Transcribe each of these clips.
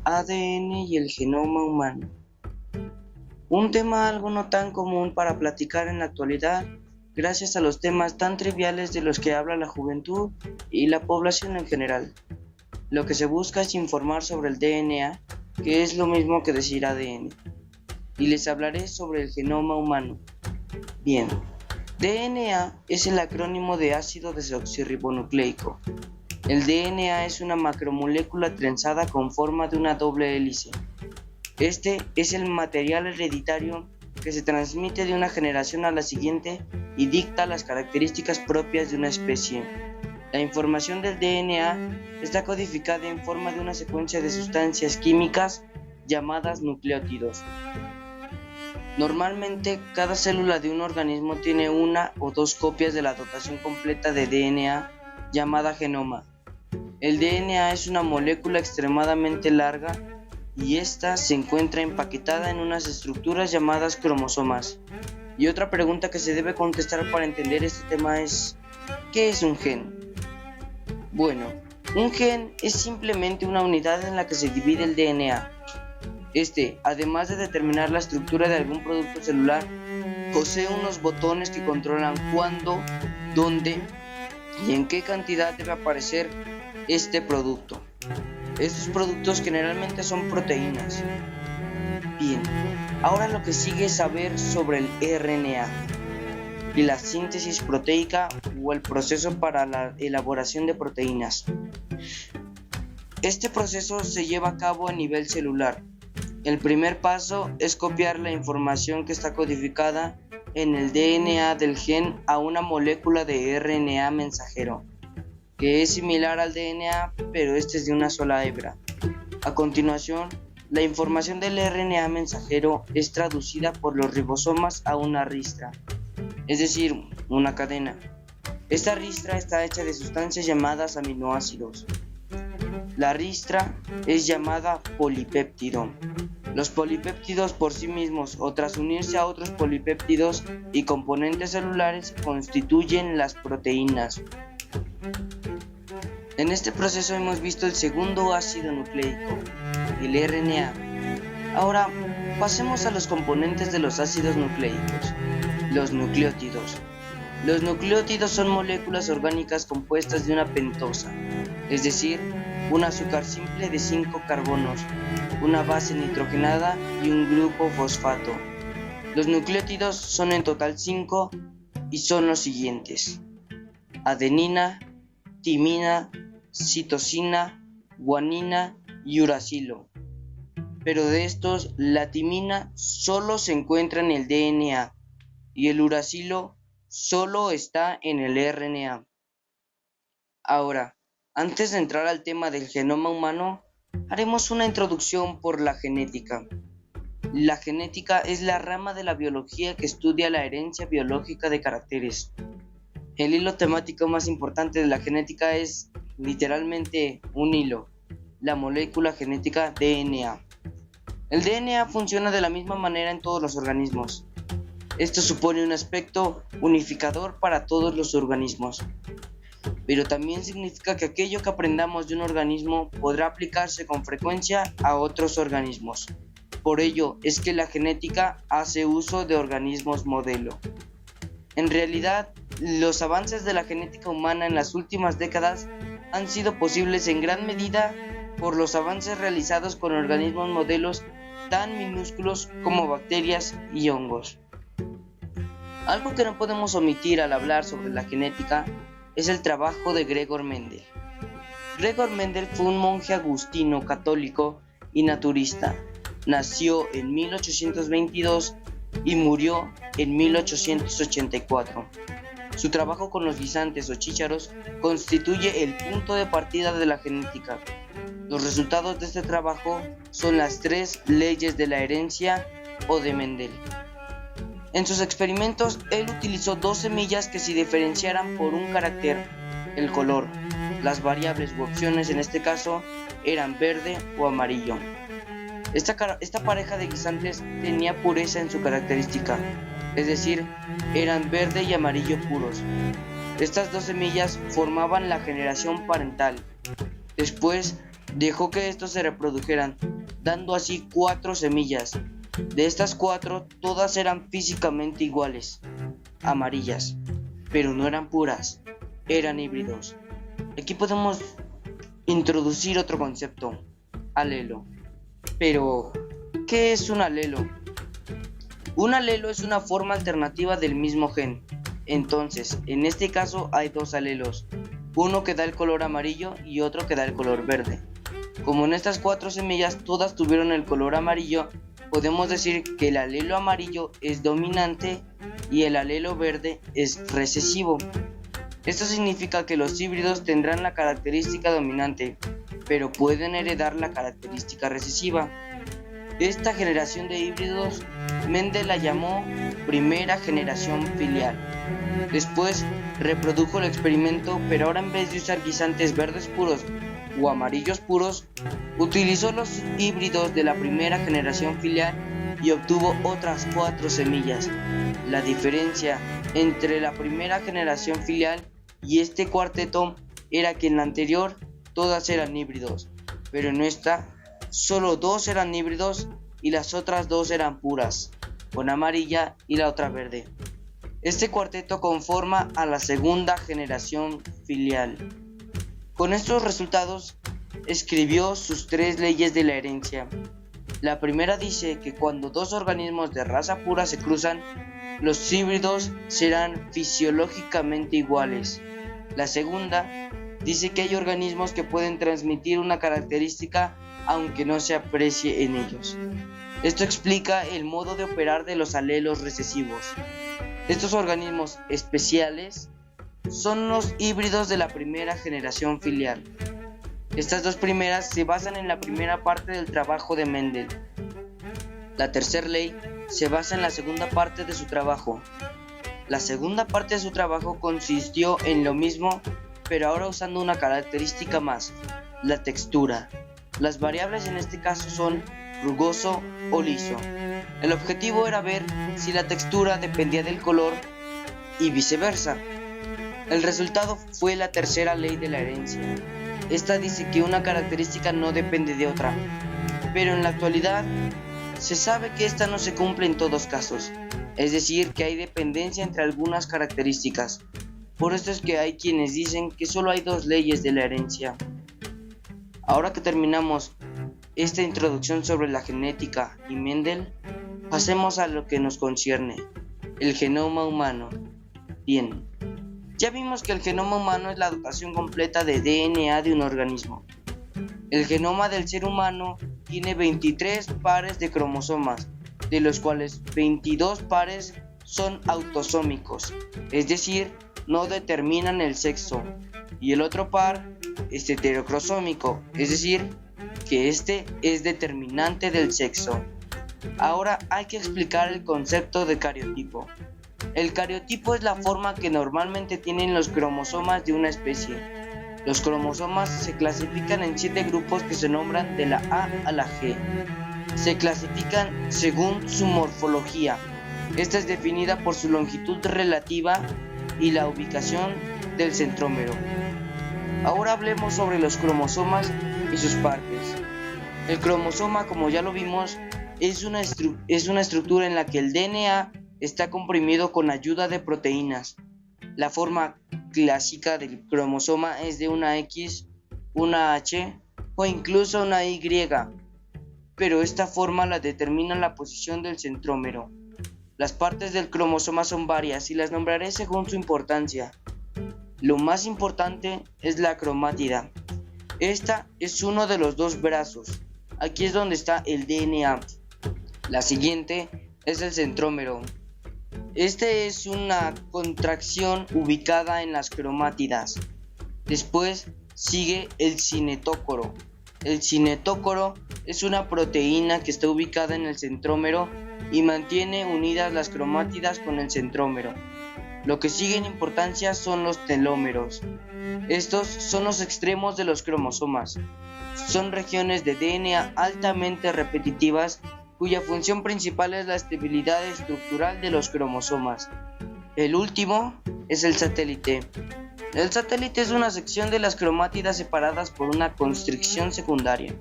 ADN y el genoma humano. Un tema algo no tan común para platicar en la actualidad, gracias a los temas tan triviales de los que habla la juventud y la población en general. Lo que se busca es informar sobre el DNA, que es lo mismo que decir ADN, y les hablaré sobre el genoma humano. Bien, DNA es el acrónimo de ácido desoxirribonucleico. El DNA es una macromolécula trenzada con forma de una doble hélice. Este es el material hereditario que se transmite de una generación a la siguiente y dicta las características propias de una especie. La información del DNA está codificada en forma de una secuencia de sustancias químicas llamadas nucleótidos. Normalmente, cada célula de un organismo tiene una o dos copias de la dotación completa de DNA llamada genoma. El DNA es una molécula extremadamente larga y esta se encuentra empaquetada en unas estructuras llamadas cromosomas. Y otra pregunta que se debe contestar para entender este tema es: ¿qué es un gen? Bueno, un gen es simplemente una unidad en la que se divide el DNA. Este, además de determinar la estructura de algún producto celular, posee unos botones que controlan cuándo, dónde y en qué cantidad debe aparecer este producto. Estos productos generalmente son proteínas. Bien, ahora lo que sigue es saber sobre el RNA y la síntesis proteica o el proceso para la elaboración de proteínas. Este proceso se lleva a cabo a nivel celular. El primer paso es copiar la información que está codificada en el DNA del gen a una molécula de RNA mensajero, que es similar al DNA, pero este es de una sola hebra. A continuación, la información del RNA mensajero es traducida por los ribosomas a una ristra, es decir, una cadena. Esta ristra está hecha de sustancias llamadas aminoácidos. La ristra es llamada polipéptido. Los polipéptidos por sí mismos o tras unirse a otros polipéptidos y componentes celulares constituyen las proteínas. En este proceso hemos visto el segundo ácido nucleico, el RNA. Ahora pasemos a los componentes de los ácidos nucleicos, los nucleótidos. Los nucleótidos son moléculas orgánicas compuestas de una pentosa, es decir, un azúcar simple de 5 carbonos, una base nitrogenada y un grupo fosfato. Los nucleótidos son en total 5 y son los siguientes: adenina, timina, citosina, guanina y uracilo. Pero de estos, la timina solo se encuentra en el DNA y el uracilo solo está en el RNA. Ahora, antes de entrar al tema del genoma humano, haremos una introducción por la genética. La genética es la rama de la biología que estudia la herencia biológica de caracteres. El hilo temático más importante de la genética es literalmente un hilo, la molécula genética DNA. El DNA funciona de la misma manera en todos los organismos. Esto supone un aspecto unificador para todos los organismos, pero también significa que aquello que aprendamos de un organismo podrá aplicarse con frecuencia a otros organismos. Por ello es que la genética hace uso de organismos modelo. En realidad, los avances de la genética humana en las últimas décadas han sido posibles en gran medida por los avances realizados con organismos modelos tan minúsculos como bacterias y hongos. Algo que no podemos omitir al hablar sobre la genética es el trabajo de Gregor Mendel. Gregor Mendel fue un monje agustino católico y naturista. Nació en 1822 y murió en 1884. Su trabajo con los guisantes o chícharos constituye el punto de partida de la genética. Los resultados de este trabajo son las 3 leyes de la herencia o de Mendel. En sus experimentos, él utilizó 2 semillas que se diferenciaran por un carácter, el color. Las variables u opciones en este caso eran verde o amarillo. Esta pareja de guisantes tenía pureza en su característica, es decir, eran verde y amarillo puros. Estas 2 semillas formaban la generación parental. Después, Dejó que estos se reprodujeran, dando así 4 semillas. De estas 4, todas eran físicamente iguales, amarillas, pero no eran puras, eran híbridos. Aquí podemos introducir otro concepto, alelo. Pero, ¿qué es un alelo? Un alelo es una forma alternativa del mismo gen. Entonces, en este caso hay 2 alelos, uno que da el color amarillo y otro que da el color verde. Como en estas 4 semillas todas tuvieron el color amarillo, podemos decir que el alelo amarillo es dominante y el alelo verde es recesivo. Esto significa que los híbridos tendrán la característica dominante, pero pueden heredar la característica recesiva. Esta generación de híbridos, Mendel la llamó primera generación filial. Después reprodujo el experimento, pero ahora en vez de usar guisantes verdes puros o amarillos puros, utilizó los híbridos de la primera generación filial y obtuvo otras 4 semillas. La diferencia entre la primera generación filial y este cuarteto era que en la anterior todas eran híbridos, pero en esta solo 2 eran híbridos y las otras 2 eran puras, una amarilla y la otra verde. Este cuarteto conforma a la segunda generación filial. Con estos resultados, escribió sus 3 leyes de la herencia. La primera dice que cuando 2 organismos de raza pura se cruzan, los híbridos serán fisiológicamente iguales. La segunda dice que hay organismos que pueden transmitir una característica aunque no se aprecie en ellos. Esto explica el modo de operar de los alelos recesivos. Estos organismos especiales son los híbridos de la primera generación filial. Estas 2 primeras se basan en la primera parte del trabajo de Mendel. La tercera ley se basa en la segunda parte de su trabajo. La segunda parte de su trabajo consistió en lo mismo, pero ahora usando una característica más, la textura. Las variables en este caso son rugoso o liso. El objetivo era ver si la textura dependía del color y viceversa. El resultado fue la tercera ley de la herencia. Esta dice que una característica no depende de otra, pero en la actualidad se sabe que esta no se cumple en todos casos, es decir, que hay dependencia entre algunas características. Por esto es que hay quienes dicen que solo hay 2 leyes de la herencia. Ahora que terminamos esta introducción sobre la genética y Mendel, pasemos a lo que nos concierne, el genoma humano. Bien, ya vimos que el genoma humano es la dotación completa de DNA de un organismo. El genoma del ser humano tiene 23 pares de cromosomas, de los cuales 22 pares son autosómicos, es decir, no determinan el sexo, y el otro par es heterocromosómico, es decir, que este es determinante del sexo. Ahora hay que explicar el concepto de cariotipo. El cariotipo es la forma que normalmente tienen los cromosomas de una especie. Los cromosomas se clasifican en 7 grupos que se nombran de la A a la G. Se clasifican según su morfología. Esta es definida por su longitud relativa y la ubicación del centrómero. Ahora hablemos sobre los cromosomas y sus partes. El cromosoma, como ya lo vimos, es una estructura en la que el DNA está comprimido con ayuda de proteínas. La forma clásica del cromosoma es de una X, una H o incluso una Y, pero esta forma la determina la posición del centrómero. Las partes del cromosoma son varias y las nombraré según su importancia. Lo más importante es la cromátida. Esta es uno de los 2 brazos. Aquí es donde está el DNA. La siguiente es el centrómero. Este es una contracción ubicada en las cromátidas. Después sigue el cinetócoro. El cinetócoro es una proteína que está ubicada en el centrómero y mantiene unidas las cromátidas con el centrómero. Lo que sigue en importancia son los telómeros. Estos son los extremos de los cromosomas. Son regiones de DNA altamente repetitivas cuya función principal es la estabilidad estructural de los cromosomas. El último es el satélite. El satélite es una sección de las cromátidas separadas por una constricción secundaria.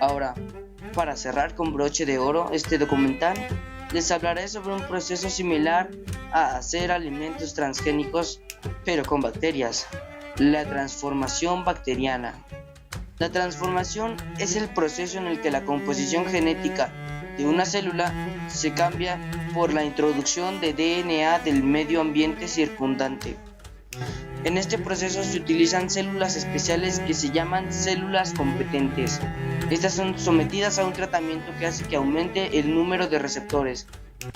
Ahora, para cerrar con broche de oro este documental, les hablaré sobre un proceso similar a hacer alimentos transgénicos, pero con bacterias: la transformación bacteriana. La transformación es el proceso en el que la composición genética de una célula se cambia por la introducción de DNA del medio ambiente circundante. En este proceso se utilizan células especiales que se llaman células competentes. Estas son sometidas a un tratamiento que hace que aumente el número de receptores.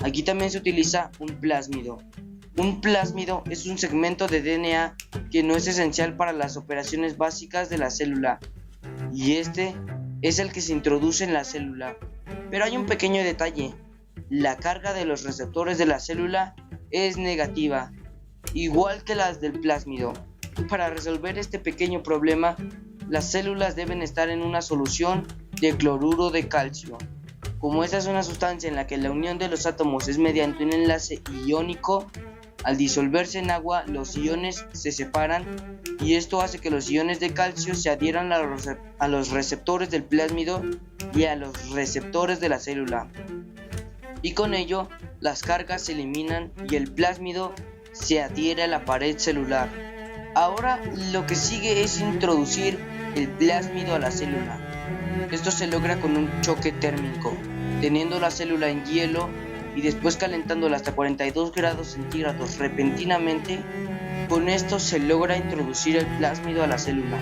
Aquí también se utiliza un plásmido. Un plásmido es un segmento de DNA que no es esencial para las operaciones básicas de la célula, y este es el que se introduce en la célula. Pero hay un pequeño detalle: la carga de los receptores de la célula es negativa, igual que las del plásmido. Para resolver este pequeño problema, las células deben estar en una solución de cloruro de calcio. Como esta es una sustancia en la que la unión de los átomos es mediante un enlace iónico, al disolverse en agua los iones se separan, y esto hace que los iones de calcio se adhieran a los receptores del plásmido y a los receptores de la célula, y con ello las cargas se eliminan y el plásmido se adhiere a la pared celular. Ahora lo que sigue es introducir el plásmido a la célula. Esto se logra con un choque térmico, teniendo la célula en hielo y después calentándola hasta 42 grados centígrados repentinamente. Con esto se logra introducir el plásmido a la célula.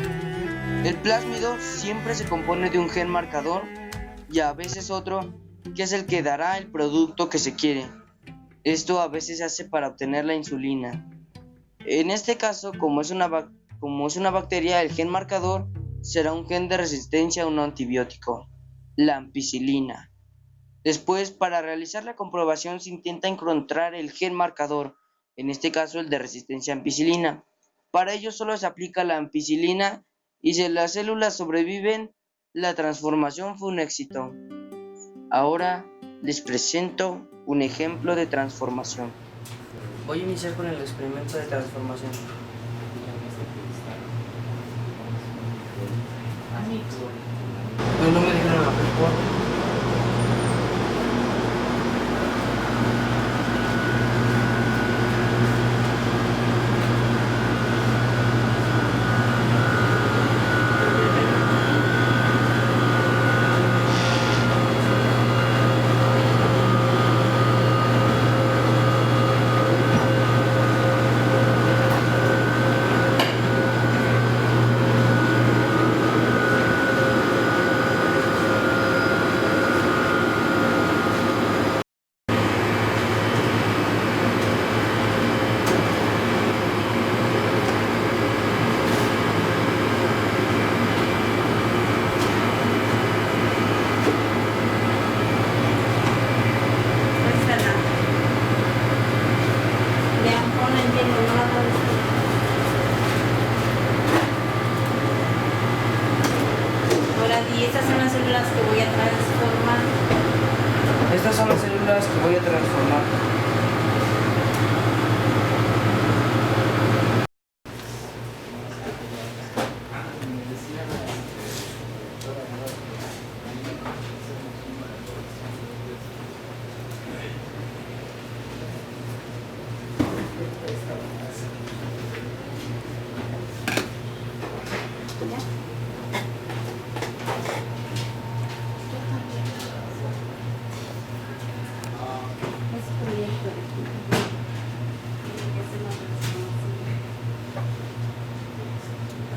El plásmido siempre se compone de un gen marcador y a veces otro, que es el que dará el producto que se quiere. Esto a veces se hace para obtener la insulina. En este caso, como es una bacteria, el gen marcador será un gen de resistencia a un antibiótico, la ampicilina. Después, para realizar la comprobación, se intenta encontrar el gen marcador, en este caso el de resistencia a ampicilina. Para ello solo se aplica la ampicilina, y si las células sobreviven, la transformación fue un éxito. Ahora les presento un ejemplo de transformación. Voy a iniciar con el experimento de transformación. No me dijeron la respuesta. Y estas son las células que voy a transformar. Estas son las células que voy a transformar.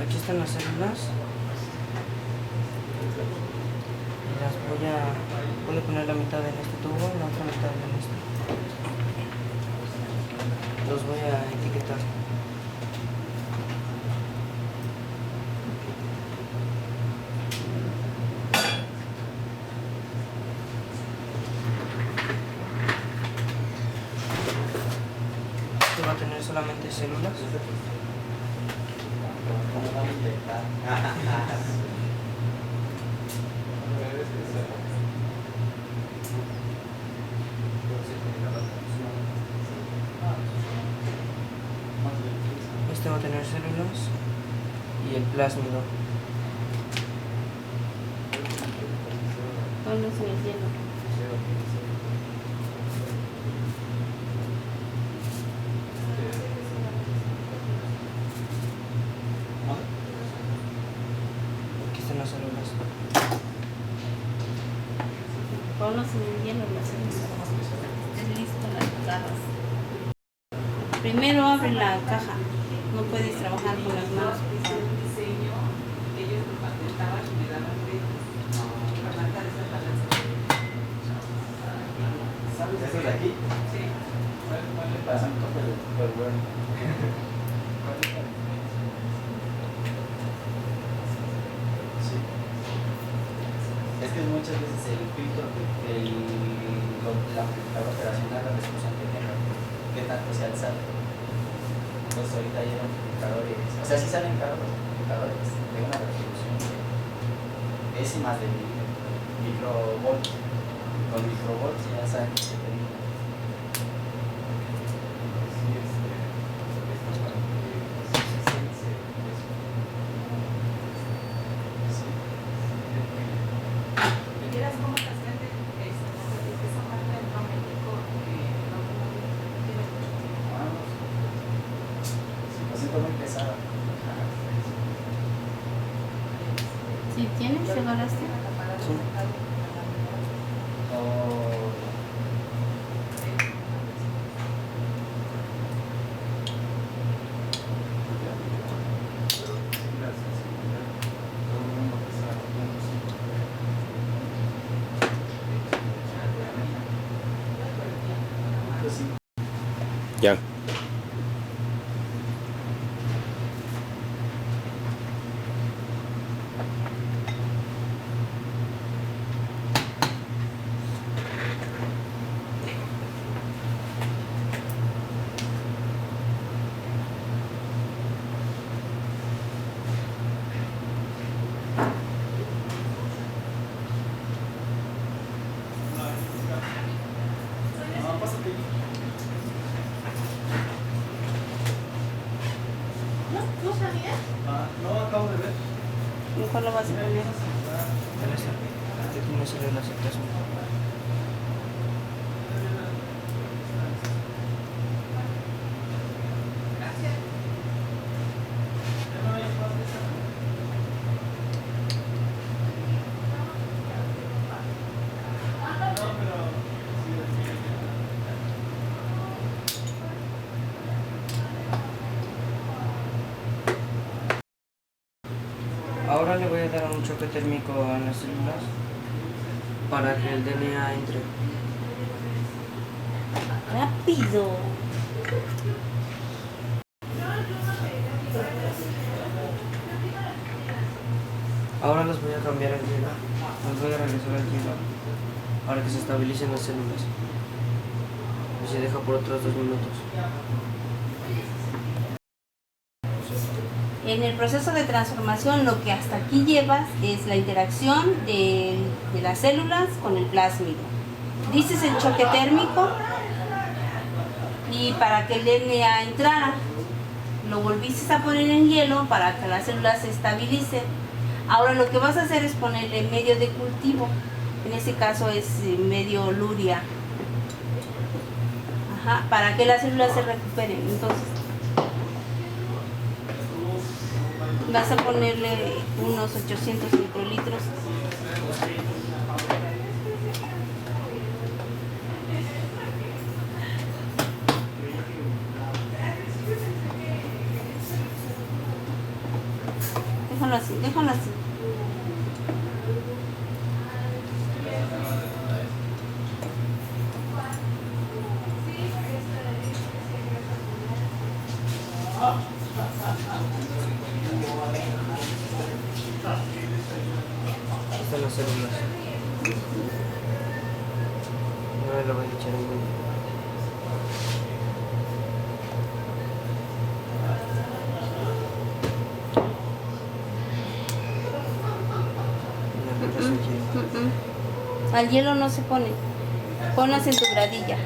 Aquí están las células. Y las voy a poner la mitad en este tubo y la otra mitad en este. Los voy a etiquetar. Este va a tener solamente células. Este va a tener células y el plásmido. Ponlos en el hielo. Aquí están las células. Ponlos en el hielo las células. Es listo las garras. Primero abre la caja. No puedes trabajar con las manos. ¿Eso de aquí? Sí. Pasa un toque súper bueno. Sí. Es que muchas veces el filtro, la operacional, la resolución que tenga, que tanto se alza. Pues ahorita hay amplificadores, o sea, sí salen caros los amplificadores de una resolución de décimas de microvolt. Con microvolt ya saben que se termina. Muy pesado. Si tienes, ¿se lograste? Sí. Ya. No, acabo de ver. ¿Cuál lo vas a poner? Aquí tiene células de plásmido. Ahora le voy a dar un choque térmico a las células para que el DNA entre. ¡Rápido! Ahora los voy a cambiar al hielo. Los voy a regresar al hielo para que se estabilicen las células. Y se deja por otros 2 minutos. En el proceso de transformación, lo que hasta aquí llevas es la interacción de las células con el plásmido. Dices el choque térmico y para que el DNA entrara, lo volviste a poner en hielo para que las células se estabilicen. Ahora lo que vas a hacer es ponerle medio de cultivo. En este caso es medio luria. Ajá, para que las células se recuperen. Entonces vas a ponerle unos 800 microlitros. Déjalo así, déjalo así. Están las células. Ahora lo voy a echar en medio. Al hielo no se pone. Ponlas en tu gradilla.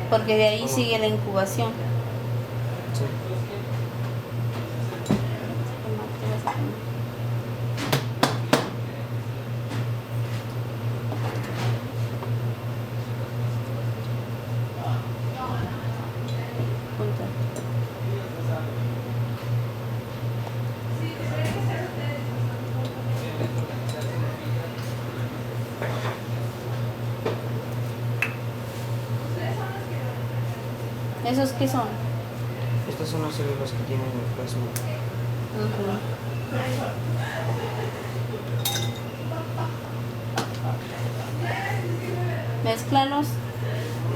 Porque de ahí sigue la incubación. Sí. Punta. ¿Esos qué son? Estas son las células que tienen el plasma. Mézclalos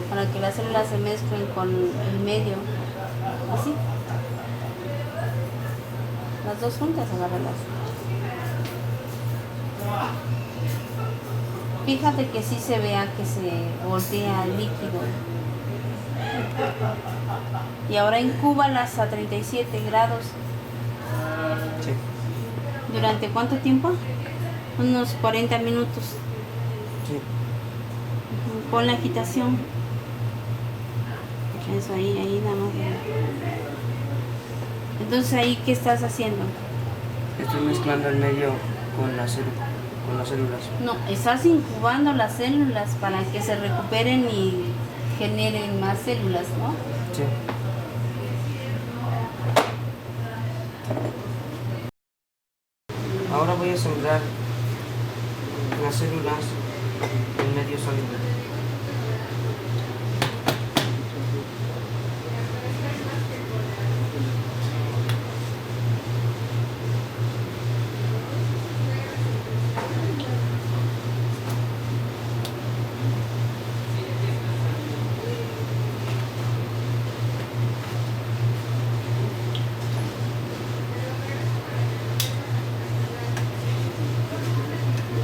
para que las células se mezclen con el medio. Así. Las dos juntas, agárralas. Fíjate que sí se vea que se voltea el líquido. Y ahora incúbalas a 37 grados. Sí. ¿Durante cuánto tiempo? Unos 40 minutos. Sí. Pon la agitación. Eso ahí nada más. Entonces ahí, ¿qué estás haciendo? Estoy mezclando el medio con las células. No, estás incubando las células para que se recuperen y generen más células, ¿no? Sí. Ahora voy a sembrar las células en medio sólido.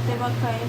Te va a caer.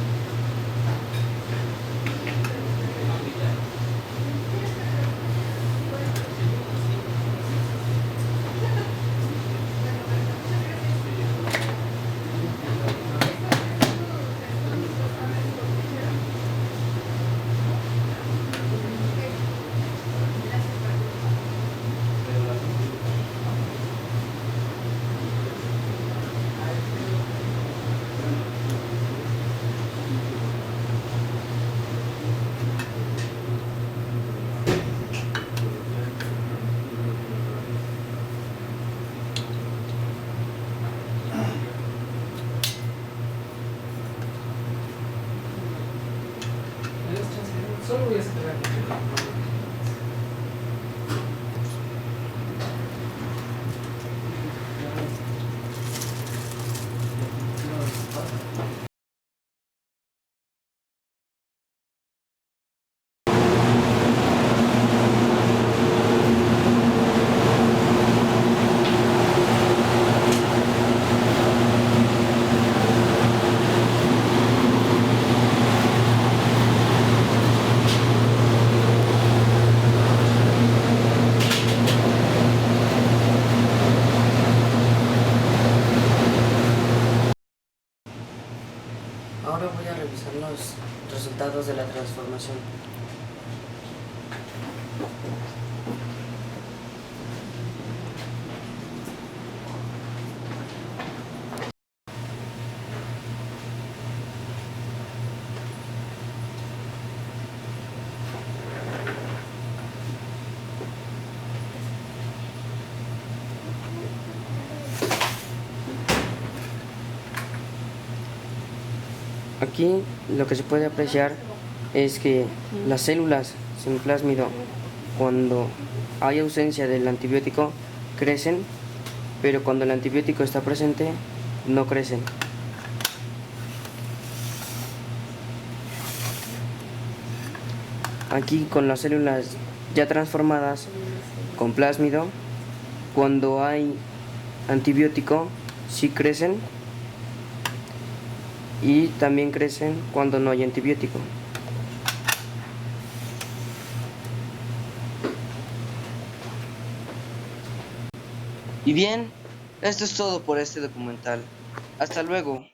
Solo voy a esperar. Ahora voy a revisar los resultados de la transformación. Aquí lo que se puede apreciar es que las células sin plásmido, cuando hay ausencia del antibiótico, crecen, pero cuando el antibiótico está presente, no crecen. Aquí con las células ya transformadas con plásmido, cuando hay antibiótico, sí crecen, y también crecen cuando no hay antibiótico. Y bien, esto es todo por este documental. Hasta luego.